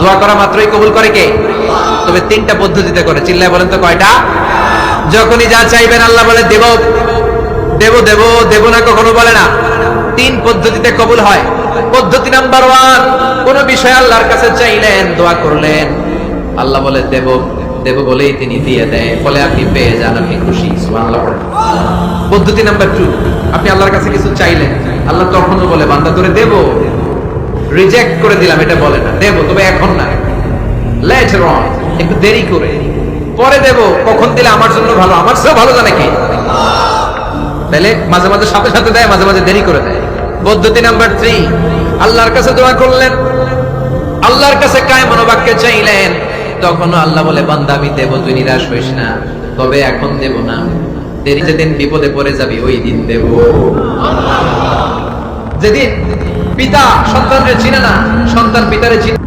দোয়া করা মাত্রই কবুল করে কে? তবে তিনটা পদ্ধতিতে করে, চিল্লায় বলেন তো কয়টা? যখনই যা চাইবেন আল্লাহ বলে দেব দেব দেব, দেব না কখনো বলে না। তিন পদ্ধতিতে কবুল হয়। পদ্ধতি নাম্বার 1, কোন বিষয় আল্লাহর কাছে চাইলেন, দোয়া করলেন, আল্লাহ বলে দেব দেব বলেই তিনি দিয়ে দেয়, ফলে আপনি পেয়ে যান, আপনি খুশি। সুবহানাল্লাহ। পদ্ধতি নাম্বার 2, আপনি আল্লাহর কাছে কিছু চাইলেন, আল্লাহ তখনও বলে বান্দা তোরে দেব, রিজেক্ট করে দিলাম এটা বলে না, দেব তবে এখন না, লেটার অন, একটু দেরি করে, পরে দেব, কখন দিলে আমার জন্য ভালো, আমার চেয়ে ভালো জানে কি। তাহলে মাঝে মাঝে সাথে সাথে দেয়, মাঝে মাঝে দেরি করে দেয়। পদ্ধতি নাম্বার 3, আল্লাহর কাছে দোয়া করলেন, আল্লাহর কাছে কায় মনোবাক্যে চাইলেন, তখনও আল্লাহ বলে বান্দা আমি দেব, তুই নিরাশ হইস না, তবে এখন দেব না, দেরি যেদিন বিপদে পড়ে যাবি ওই দিন দেব। যেদিন পিতা সন্তানকে চিনে না, সন্তান পিতারে চিনে